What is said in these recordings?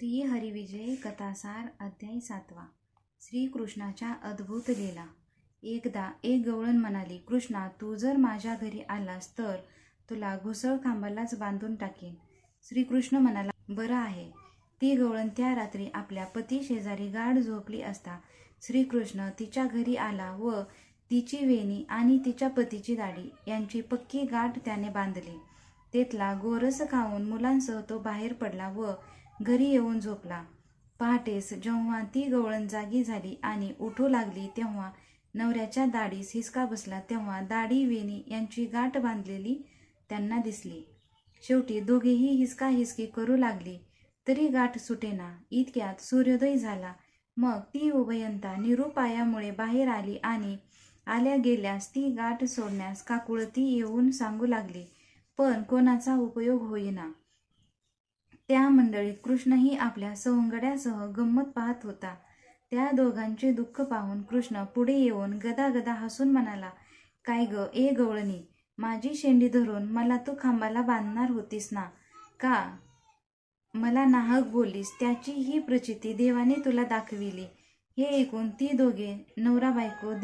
श्री हरिविजय कथासार अध्याय 7. श्रीकृष्णाच्या अद्भुत लीला. एकदा एक गवळण म्हणाली, कृष्णा, तू जर माझ्या घरी आलास तर तुला घुसळ खांबालाच बांधून टाकेन. श्रीकृष्ण म्हणाला, बरं आहे. ती गवळण त्या रात्री आपल्या पती शेजारी गाढ झोपली असता श्रीकृष्ण तिच्या घरी आला व तिची वेणी आणि तिच्या पतीची दाढी यांची पक्की गाठ त्याने बांधली. तेथला गोरस खाऊन मुलांसह तो बाहेर पडला व घरी येऊन झोपला. पहाटेस जेव्हा ती गवळण जागी झाली आणि उठू लागली तेव्हा नवऱ्याच्या दाढीस हिसका बसला. तेव्हा दाढी वेणी यांची गाठ बांधलेली त्यांना दिसली. शेवटी दोघेही हिसकाहिसकी करू लागली तरी गाठ सुटेना. इतक्यात सूर्योदय झाला. मग ती उभयंता निरुपायामुळे बाहेर आली आणि आल्या गेल्यास ती गाठ सोडण्यास काकुळती येऊन सांगू लागली, पण कोणाचा उपयोग होईना. त्या मंडळीत कृष्णही आपल्या सवंगड्यासह गंमत पाहत होता. त्या दोघांचे दुःख पाहून कृष्ण पुढे येऊन गदागदा हसून म्हणाला, काय ग ए गवळणी, माझी शेंडी धरून मला तू खांबाला बांधणार होतीस ना? का मला नाहक बोललीस? त्याची ही प्रचिती देवाने तुला दाखविली. हे ऐकून ती दोघे नवरा बायको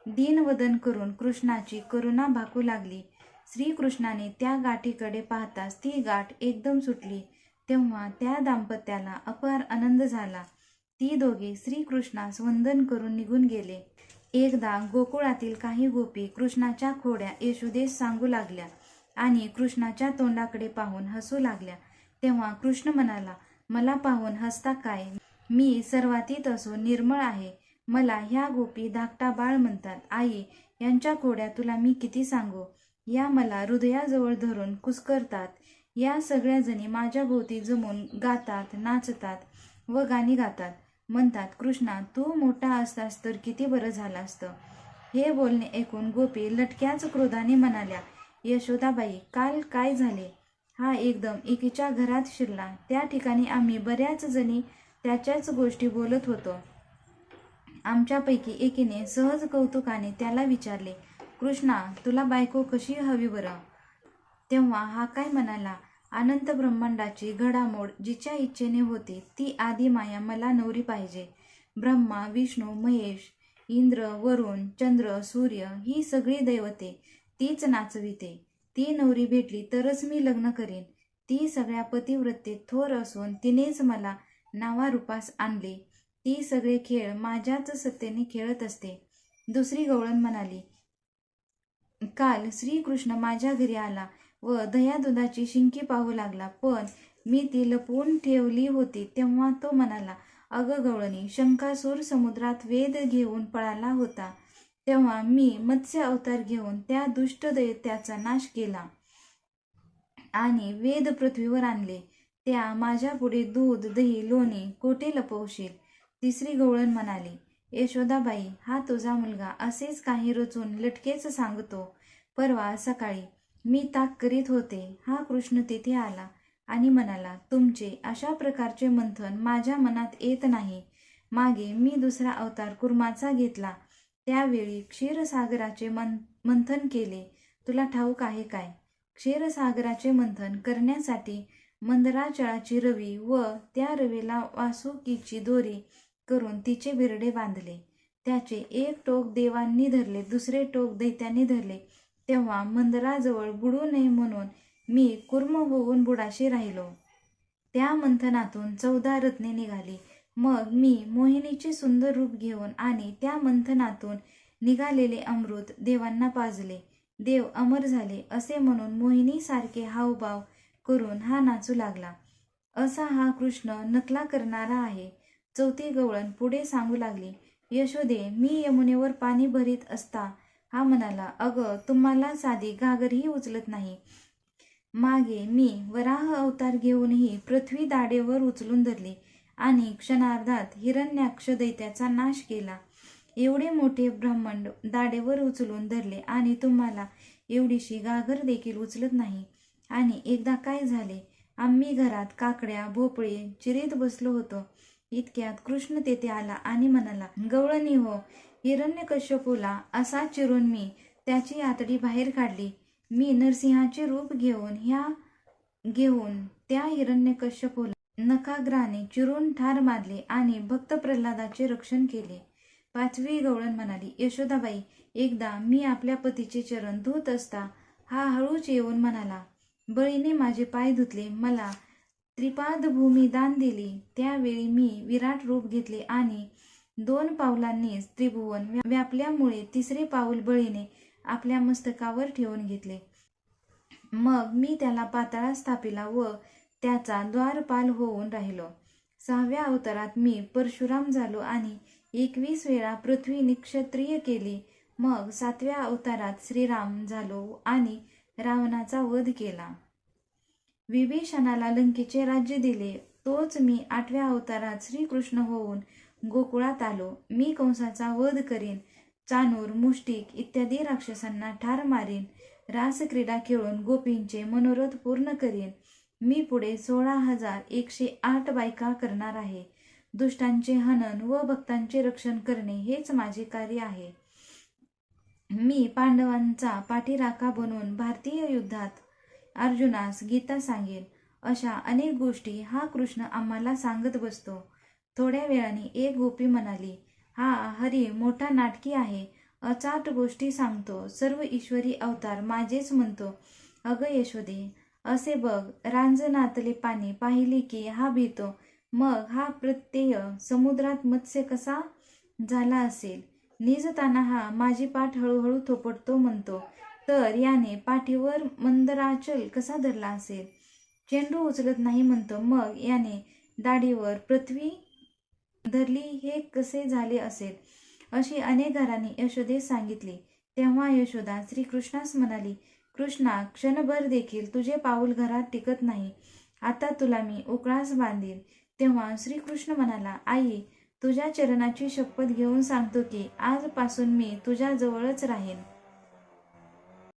दीनवदन करून कृष्णाची करुणा भाकू लागली. श्रीकृष्णाने त्या गाठीकडे पाहताच ती गाठ एकदम सुटली. तेव्हा त्या दाम्पत्याला अपार आनंद झाला. ती दोघे श्रीकृष्णास वंदन करून निघून गेले. एकदा गोकुळातील काही गोपी कृष्णाच्या खोड्या यशोदेस सांगू लागल्या आणि कृष्णाच्या तोंडाकडे पाहून हसू लागल्या. तेव्हा कृष्ण म्हणाला, मला पाहून हसता काय? मी सर्वातीत असून निर्मळ आहे. मला ह्या गोपी धाकटा बाळ म्हणतात. आई, यांच्या खोड्या तुला मी किती सांगू? या मला हृदयाजवळ धरून कुस्करतात. या सगळ्या जणी माझ्या भोवती जमून गातात, नाचतात व गाणी गातात. म्हणतात, कृष्णा, तू मोठा असतास तर किती बरं झालं असतं. हे बोलणे ऐकून गोपी लटक्याच क्रोधाने म्हणाल्या, यशोदाबाई, काल काय झाले? हा एकदम एकीच्या घरात शिरला. त्या ठिकाणी आम्ही बऱ्याच जणी त्याच्याच गोष्टी बोलत होतो. आमच्यापैकी एकीने सहज कौतुकाने त्याला विचारले, कृष्णा, तुला बायको कशी हवी बरं? तेव्हा हा काय म्हणाला, अनंत ब्रह्मांडाची घडामोड जिच्या इच्छेने होती ती आदी माया मला नवरी पाहिजे. ब्रह्मा, विष्णू, महेश, इंद्र, वरुण, चंद्र, सूर्य ही सगळी दैवते तीच नाचविते. ती नवरी भेटली तरच मी लग्न करीन. ती सगळ्या पतिव्रतेत थोर असून तिनेच मला नावारूपास आणले. ती सगळे खेळ माझ्याच सत्तेने खेळत असते. दुसरी गवळण म्हणाली, काल श्रीकृष्ण माझ्या घरी आला व दह्यादुधाची शिंकी पाहू लागला, पण मी ती लपवून ठेवली होती. तेव्हा तो म्हणाला, अगं गवळणी, शंकासूर समुद्रात वेद घेऊन पळाला होता. तेव्हा मी मत्स्य अवतार घेऊन त्या दुष्ट दैत्याचा नाश केला आणि वेद पृथ्वीवर आणले. त्या माझ्या पुढे दूध, दही, लोणी कोठे लपवशील? तिसरी गवळण म्हणाली, यशोदाबाई, हा तुझा मुलगा असेच काही रचून लटकेच सांगतो. परवा सकाळी मी ताक करीत होते. हा कृष्ण तिथे आला आणि म्हणाला, तुमचे अशा प्रकारचे मंथन माझ्या मनात येत नाही. मागे मी दुसरा अवतार कुर्माचा घेतला. त्यावेळी क्षीरसागराचे मंथन केले. तुला ठाऊक आहे काय? क्षीरसागराचे मंथन करण्यासाठी मंदराचळाची रवी व त्या रवीला वासुकीची दोरी करून तिचे बिरडे बांधले. त्याचे एक टोक देवांनी धरले, दुसरे टोक दैत्यांनी धरले. तेव्हा मंदराजवळ बुडू नये म्हणून मी कुर्म होऊन बुडाशी राहिलो. त्या मंथनातून 14 रत्ने निघाली. मग मी मोहिनीचे सुंदर रूप घेऊन आणि त्या मंथनातून निघालेले अमृत देवांना पाजले. देव अमर झाले असे म्हणून मोहिनीसारखे हावभाव करून हा नाचू लागला. असा हा कृष्ण नकला करणारा आहे. चौथी गवळण पुढे सांगू लागली, यशोदे, मी यमुनेवर पाणी भरीत असता हा म्हणाला, अगं, तुम्हाला साधी घागरही उचलत नाही. मागे मी वराह अवतार घेऊनही पृथ्वी दाढेवर उचलून धरली आणि क्षणार्धात हिरण्याक्ष दैत्याचा नाश केला. एवढे मोठे ब्रह्मांड दाढेवर उचलून धरले आणि तुम्हाला एवढीशी घागर देखील उचलत नाही. आणि एकदा काय झाले, आम्ही घरात काकड्या, भोपळे चिरीत बसलो होतो. इतक्यात कृष्ण तेथे आला आणि म्हणाला, गवळणी हो, हिरण्यकश्यपूला असा चिरून मी त्याची आतडी बाहेर काढली. मी नरसिंहाचे रूप घेऊन त्या हिरण्यकश्यपूला नखाग्राने चिरून ठार मारले आणि भक्त प्रल्हादाचे रक्षण केले. 5वी गवळण म्हणाली, यशोदाबाई, एकदा मी आपल्या पतीचे चरण धुत असता हा हळूच येऊन म्हणाला, बळीने माझे पाय धुतले, मला त्रिपाद भूमी दान दिली. त्यावेळी मी विराट रूप घेतले आणि 2 पावलांनीच त्रिभुवन व्यापल्यामुळे 3रे पाऊल बळीने आपल्या मस्तकावर ठेवून घेतले. मग मी त्याला पाताळात स्थापिला व त्याचा द्वारपाल होऊन राहिलो. 6व्या अवतारात मी परशुराम झालो आणि 21 वेळा पृथ्वी निक्षत्रिय केली. मग 7व्या अवतारात श्रीराम झालो आणि रावणाचा वध केला. विभीषणाला लंकेचे राज्य दिले. तोच मी 8व्या अवतारात श्रीकृष्ण होऊन गोकुळात आलो. मी कंसाचा वध करीन, चाणूर, मुष्टिक इत्यादी राक्षसांना ठार मारीन, रासक्रीडा खेळून गोपींचे मनोरथ पूर्ण करीन. मी पुढे 16,108 बायका करणार आहे. दुष्टांचे हनन व भक्तांचे रक्षण करणे हेच माझे कार्य आहे. मी पांडवांचा पाठीराखा बनवून भारतीय युद्धात अर्जुनास गीता सांगेन. अशा अनेक गोष्टी हा कृष्ण आम्हाला सांगत बसतो. थोड्या वेळाने एक गोपी म्हणाली, हा हरी मोठा नाटकी आहे, अचाट गोष्टी सांगतो, सर्व ईश्वरी अवतार माझेच म्हणतो. अगं यशोदे, असे बघ, रांजणातले पाणी पाहिले की हा भीतो. मग हा प्रत्यय समुद्रात मत्स्य कसा झाला असेल? निजताना हा माझी पाठ हळूहळू थोपटतो म्हणतो, तर याने पाठीवर मंदराचल कसा धरला असेल? चेंडू उचलत नाही म्हणतो, मग याने दाढीवर पृथ्वी धरली हे कसे झाले असेल? अशी अनेक घरांनी यशोदेस सांगितली. तेव्हा यशोदा श्रीकृष्णास म्हणाली, कृष्णा, क्षणभर देखील तुझे पाऊल घरात टिकत नाही. आता तुला मी उकळास बांधीन. तेव्हा श्रीकृष्ण म्हणाला, आई, तुझ्या चरणाची शपथ घेऊन सांगतो की आजपासून मी तुझ्या जवळच राहीन.